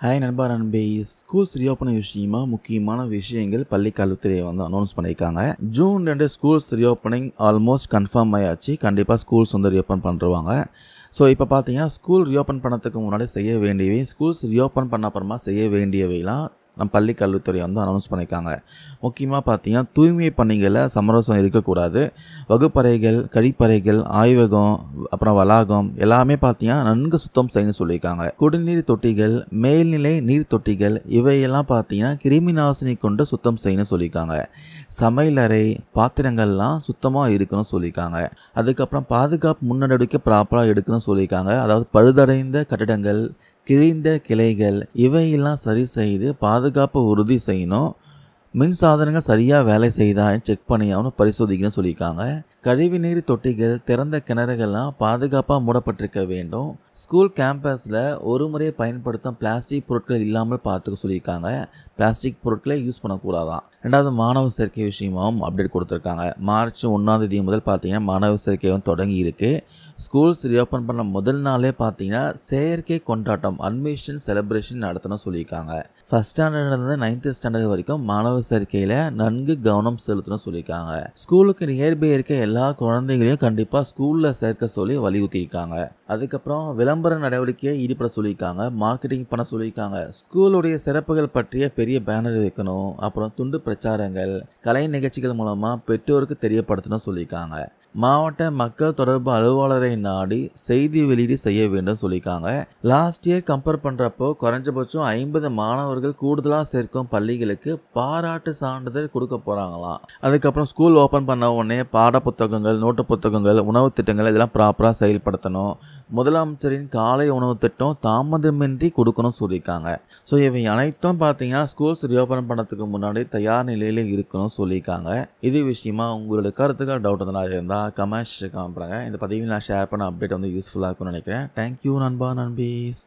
Hi நண்பா நண்பி. Schools reopen விஷயமா முக்கியமான விஷயங்கள் பள்ளி கல்வித்துறை அனௌன்ஸ் பண்ணியிருக்காங்க. June 2 schools reopening almost confirm ஆயாச்சு. கண்டிப்பாக ஸ்கூல்ஸ் ரீஓப்பன் பண்ணுறாங்க. ஸோ இப்போ பார்த்தீங்கன்னா ஸ்கூல் ரீஓப்பன் பண்ணதுக்கு முன்னாடி செய்ய வேண்டியவை, ஸ்கூல்ஸ் ரீஓப்பன் பண்ண அப்புறமா செய்ய வேண்டியவைலாம் நம்ம பள்ளி கல்வித்துறை அனௌன்ஸ் பண்ணியிருக்காங்க. முக்கியமாக பார்த்தீங்கன்னா தூய்மை பணிகளில் சமரசம் இருக்கக்கூடாது. வகுப்பறைகள், கழிப்பறைகள், ஆய்வகம், அப்புறம் வளாகம் எல்லாமே பார்த்தீங்கன்னா நன்கு சுத்தம் செய்யணும்னு சொல்லியிருக்காங்க. குடிநீர் தொட்டிகள், மேல்நிலை நீர் தொட்டிகள் இவையெல்லாம் பார்த்தீங்கன்னா கிருமி நாசினி கொண்டு சுத்தம் செய்யணும்னு சொல்லியிருக்காங்க. சமையலறை, பாத்திரங்கள்லாம் சுத்தமாக இருக்கணும்னு சொல்லியிருக்காங்க. அதுக்கப்புறம் பாதுகாப்பு முன்னெடுக்க ப்ராப்பராக எடுக்கணும்னு சொல்லியிருக்காங்க. அதாவது பழுதடைந்த கட்டிடங்கள், கிழிந்த கிளைகள் இவையெல்லாம் சரி செய்து பாதுகாப்பு உறுதி செய்யணும். மின் சாதனங்கள் சரியாக வேலை செய்தா செக் பண்ணி அவனை பரிசோதிக்கணும்னு சொல்லியிருக்காங்க. கழிவுநீர் தொட்டிகள், திறந்த கிணறுகள்லாம் பாதுகாப்பாக மூடப்பட்டிருக்க வேண்டும். ஸ்கூல் கேம்பஸில் ஒரு முறை பயன்படுத்தும் பிளாஸ்டிக் பொருட்கள் இல்லாமல் பார்த்துக்க சொல்லியிருக்காங்க. பிளாஸ்டிக் பொருட்களை யூஸ் பண்ணக்கூடாதான். ரெண்டாவது, மாணவர் சேர்க்கை விஷயமாகவும் அப்டேட் கொடுத்துருக்காங்க. மார்ச் 1 முதல் பார்த்தீங்கன்னா மாணவர் சேர்க்கை தொடங்கி இருக்கு. ஸ்கூல்ஸ் ரீஓப்பன் பண்ண முதல் நாளே பார்த்தீங்கன்னா செயற்கை கொண்டாட்டம், அட்மிஷன் செலிப்ரேஷன் நடத்தணும்னு சொல்லியிருக்காங்க. ஃபர்ஸ்ட் ஸ்டாண்டர்ட்லேருந்து 9th ஸ்டாண்டர்ட் வரைக்கும் மாணவர் சேர்க்கையில் நன்கு கவனம் செலுத்தணும்னு சொல்லியிருக்காங்க. ஸ்கூலுக்கு நியர்பை இருக்க எல்லா குழந்தைகளையும் கண்டிப்பாக ஸ்கூலில் சேர்க்க சொல்லி வலியுறுத்தியிருக்காங்க. அதுக்கப்புறம் விளம்பர நடவடிக்கையை ஈடுபட சொல்லியிருக்காங்க. மார்க்கெட்டிங் பண்ண சொல்லியிருக்காங்க. ஸ்கூலுடைய சிறப்புகள் பற்றிய பெரிய பேனர் வைக்கணும். அப்புறம் துண்டு பிரச்சாரங்கள், கலை நிகழ்ச்சிகள் மூலமாக பெற்றோருக்கு தெரியப்படுத்தணும் சொல்லியிருக்காங்க. மாவட்ட மக்கள் தொடர்பு அலுவலரை நாடி செய்தி வெளியீடு செய்ய வேண்டும் சொல்லியிருக்காங்க. லாஸ்ட் இயர் கம்பேர் பண்ணுறப்போ குறைஞ்சபட்சம் 50 மாணவர்கள் கூடுதலாக சேர்க்கும் பள்ளிகளுக்கு பாராட்டு சான்றிதழ் கொடுக்க போகிறாங்களாம். அதுக்கப்புறம் ஸ்கூல் ஓப்பன் பண்ண உடனே பாட புத்தகங்கள், நோட்டு புத்தகங்கள், உணவு திட்டங்கள் இதெல்லாம் ப்ராப்பராக செயல்படுத்தணும். முதலமைச்சரின் காலை உணவு திட்டம் தாமதமின்றி கொடுக்கணும் சொல்லியிருக்காங்க. ஸோ இவை அனைத்தும் பார்த்தீங்கன்னா ஸ்கூல்ஸ் ரீஓப்பன் பண்ணதுக்கு முன்னாடி தயார் நிலையில் இருக்கணும் சொல்லியிருக்காங்க. இது விஷயமா உங்களோட கருத்துக்கள் டவுட் இருந்தால் கமெண்ட்ஸ் கமெண்ட் பண்ணுங்க. இந்த பதிவில் நான் ஷேர் பண்ண அப்டேட் யூஸ்ஃபுல்லாக இருக்கும்னு நினைக்கிறேன். தேங்க்யூ நண்பா நண்பீஸ்.